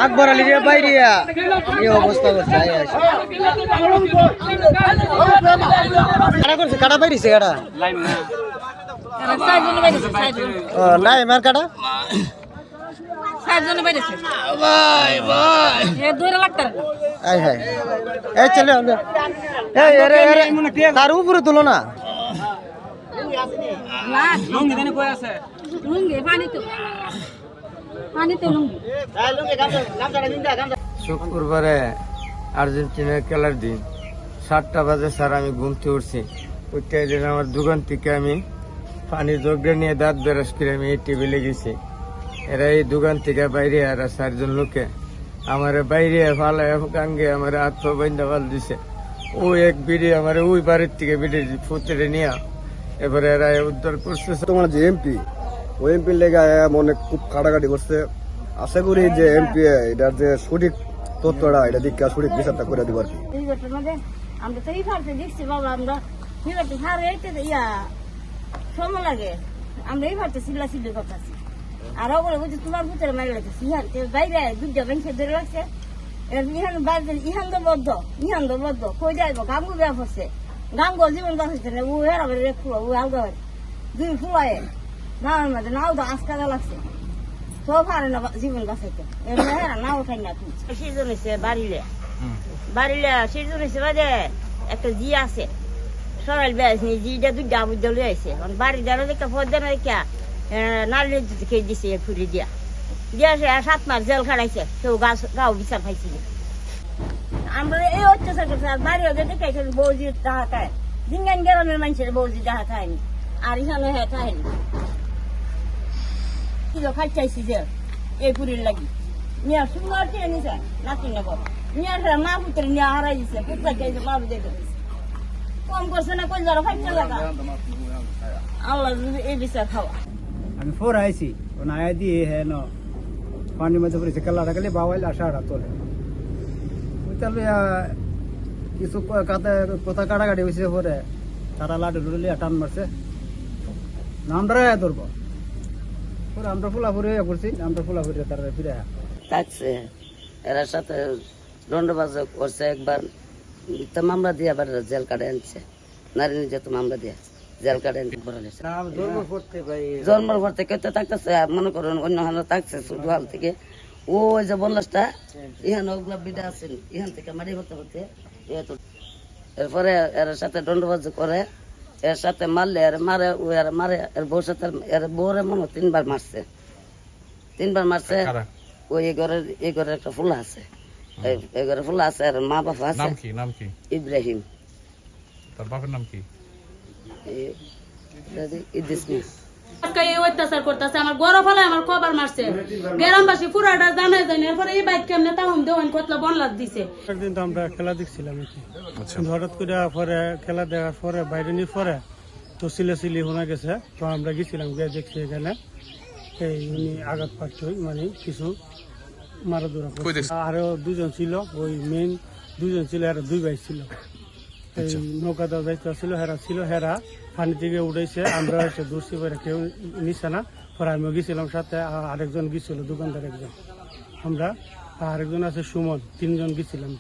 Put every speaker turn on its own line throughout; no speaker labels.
আকবর আলী রে বাইরে এই অবস্থা করছে করছে কাটা বাইরেছে কাটা নাই মার কাটা চলে তার উপরে তুলো না শুক্রবারে আর্জেন্টিনার খেলার দিন 7টা বাজে স্যার আমি ঘুমতে উঠছি উঠতে আমার দোকান থেকে আমি পানি জগে নিয়ে দাঁত বেরস করে আমি এই টেবিলে গেছি এরা এই দোকান থেকে বাইরে আর 4জন লোকে আমার বাইরে ফালায় গাঙ্গে আমার হাত বাইন্দা ফাল দিছে ওই এক বিড়ি আমার ওই বাড়ির থেকে বিড়ি ফুটে নিয়ে এবারে এরা উদ্ধার করছে।
তোমার যে এমপি ওই এমপির লেগে মনে খুব কাটাকাটি করছে। আশা করি যে এমপি এটার যে সঠিক তথ্যটা এটা দিকে সঠিক বিচারটা করে দিব আর কি।
আমরা তো এই ফার্সে দেখছি বাবা আমরা সময় লাগে আমরা এই ফার্সে সিল্লা সিল্লি করতেছি আর ওগুলো বলছি তোমার ভিতরে মারি লাগছে বাইরে দুধটা ব্যাংকে ধরে রাখছে ইহান বাইরে ইহান তো বদ্ধ কই যাইব গাঙ্গু বেয়া পড়ছে গাঙ্গু জীবন বাঁচাচ্ছে না ও হেরা বাড়ি ফুলা ও আলগা বাড়ি দুই ফুলায় নামের মধ্যে নাও তো আজকাদা লাগছে তো পারে না জীবন বাঁচাইতে এমনি হেরা নাও খাই না তুই সিজন হয়েছে বাড়িলে সিজন হয়েছে বাদে একটা জি আছে সরাইল বেড়াইছে জিটা দুধটা আবুদ্ধ লয়ে আছে বাড়ি দেওয়া দেখা ফোর দেওয়া দেখা নারী খেয়ে দিছে ফুরি দিয়া সে 7 মাস জেল খাটাইছে কেউ গাও বিচার পাইছিল আমরা এই অত্যাচার করছে আর বাড়ি ওদের দেখাইছে বৌজি ডাহা খায় দিনগান গ্রামের মানুষের বৌজি ডাহা খায়নি আর এখানে হ্যাঁ খায়নি কিলো খাই চাইছি যে এই পুরীর লাগি নিয়ে সুন্দর টিয়ে নিছে নাতি নেব নিয়ে মা পুত্রে নিয়ে হারাই দিছে পুত্রা চাইছে মা বুঝে দিছে কম করছে না কই যারা ফাইটা লাগা আল্লাহ এই বিচার খাওয়া
আমি ফোর আইছি ওনা আয়া দিয়ে হ্যাঁ ন পানির মধ্যে পড়েছে কালাটা গেলে বাবাইল আসাটা তোলে তাহলে কিছু কথা কাটাকাটি হয়েছে পরে তারা লাডু লুড়ে টান মারছে নামটা ধরবো পরে আমরা ফুলাফুরি করছি আমরা ফুলাফুরি তারা ফিরে
থাকছে এর সাথে দণ্ডবাজ করছে একবার তো মামলা দিয়ে আবার জেল কাটে আনছে নারী নির্যাতন মামলা দিয়ে জেল কাটে আনতে জন্মের পর থেকে তো থাকতেছে মনে করুন অন্য হাল থাকছে শুধু হাল থেকে ওই যে বললাসটা ইহান ওগুলা বিদা আছেন ইহান থেকে মারি হতে হতে এরপরে এর সাথে দণ্ডবাজ করে এর সাথে মারলে এর মারে ও এর মারে এর বউর সাথে এর বউরে মনে 3বার মারছে 3বার মারছে ওই এই ঘরের একটা ফুলা আছে এই ঘরে ফুলা আছে আর মা বাবা আছে
নাম কি
ইব্রাহিম
তার বাবার নাম কি
ইদ্রিস মিয়া
অত্যাচার করতেছে আমার গরম ফলে আমার খবর মারছে গ্রামবাসী পুরাটা জানাই জানি এরপরে এই বাইক কেমনে তাহম দেওয়ান কতলা বনলাদ দিছে
একদিন তো আমরা খেলা দেখছিলাম হঠাৎ করে পরে খেলা দেখার পরে বাইরে নিয়ে পরে তো সিলে শোনা গেছে তো আমরা গেছিলাম গিয়ে দেখছি এখানে এই উনি আঘাত পাচ্ছ মানে কিছু মারাধরা আরো 2জন ছিল ওই মেইন 2জন ছিল আর 2 ভাই ছিল এই নৌকা দেওয়া দায়িত্ব ছিল হেরা পানি থেকে উঠেছে আমরা এসে দূরছি পরে কেউ নিচ্ছে না পরে আমিও গেছিলাম সাথে আরেকজন গেছিল দোকানদার একজন আমরা আরেকজন আছে সুমন 3জন গেছিলাম।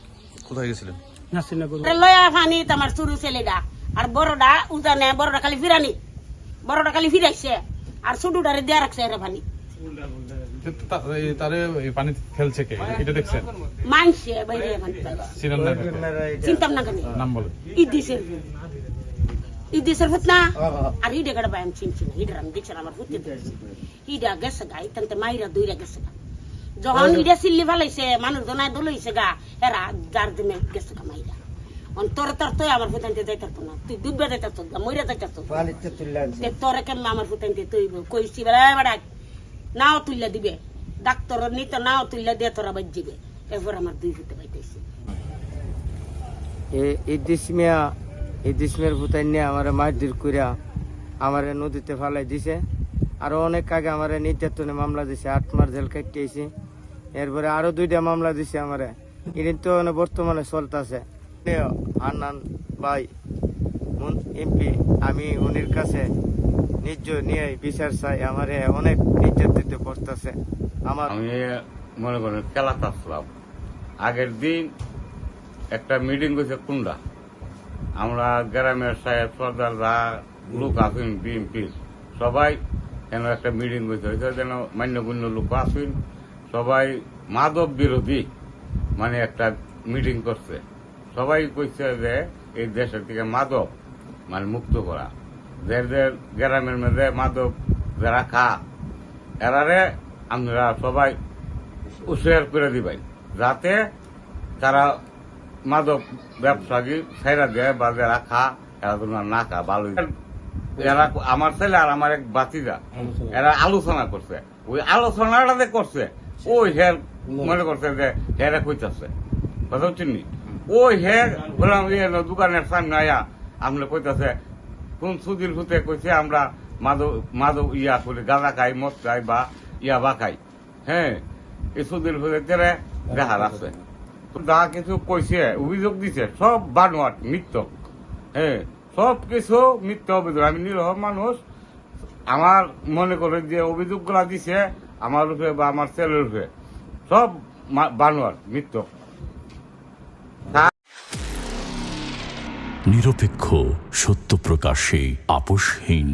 কোথায় গেছিলেন?
নাসিরনগর
লয়া ফানি তোমার শুরু ছেলেটা আর বড়টা উজানে বড়টা খালি ফিরানি বড়টা খালি ফিরাইছে আর ছোটটারে দেয়া রাখছে এর পানি
তারে পানি ফেলছে কে এটা দেখছেন?
মানছে বাইরে পানি চিন্তা না কেন
নাম বলেন।
ইদ্দিসের ফুটনা আর হিডে গড় বায়াম চিনছি না হিডে আমি দেখছি আমার ফুটতে দিয়েছি হিডা গেছে গা ইতানতে মাইরা দইরা গেছে গা যখন হিডে সিল্লি ফেলাইছে মানুষ দনায় দলইছে গা এরা যার জন্য গেছে গা মাইরা তোর তো আমার ফুটাইতে যাইতার না তুই ডুববে যাইতার তো মইরা যাইতার তো তোরে কেমন আমার ফুটাইতে তুই কইছি বেড়া নাও তুললে দিবে ডাক্তার নিত নাও তুললে দিয়ে তোরা বাজিবে এরপর আমার 2 ফুটে পাইতেছি
ইদ্রিস মিয়ার ফুটাই নিয়ে আমার মারধর কইরা আমার নদীতে ফালাই দিছে আরো অনেক আগে আমার নির্যাতনে মামলা দিছে 8 মাস জেল কাটিয়েছি এরপরে আরো 2টা মামলা দিছে আমার এদিন তো বর্তমানে চলতেছে হান্নান ভাই এমপি আমি উনির কাছে নিজ নিয়ে বিচার চাই। আমার অনেক নির্যাতিত করতেছে। আমার
আমি মনে করেন খেলাতে আসলাম, আগের দিন একটা মিটিং হয়েছে কুন্ডা, আমরা গ্রামের সাহেব সর্দাররা লোক আছেন বিএনপির সবাই কেন একটা মিটিং হয়েছে, যেন মান্যগণ্য লোক আছেন সবাই মাদক বিরোধী মানে একটা মিটিং করছে। সবাই কইছে যে এই দেশের থেকে মাদক মানে মুক্ত করা, যাদের গ্রামের মধ্যে মাদক যারা খা এরারে আমরা সবাই উৎসাহ করে দিবাই, যাতে তারা মাদক ব্যবসায়ী ছেড়া দেয় বা যারা খা এরা যেন না খা ভালো। এরা আমার ছেলে আর আমার এক বাতিজা এরা আলোচনা করছে, ওই আলোচনাটা যে করছে ওই হের মনে করছে যে হেরা কইতাছে কথা হচ্ছেন নি, ওই হের বললাম দোকানের সামনে আয়া আমরা কইতাছে কোন সুদিন হতে কইছে আমরা মাদক মাদক ইয়া করে গাঁজা খাই, মদ খাই বা ইয়াবা খাই। হ্যাঁ, এই সুদিন হতে দেখার আছে যা কিছু কইছে অভিযোগ দিছে সব বানোয়াট মিথ্য। হ্যাঁ, সব কিছু মিথ্যা অভিযোগ। আমি নিরহ মানুষ, আমার মনে করে যে অভিযোগগুলা দিছে আমার রূপে বা আমার ছেলের রূপে সব বানোয়াট মিথ্য।
নিরপেক্ষ, সত্য প্রকাশে আপোষহীন।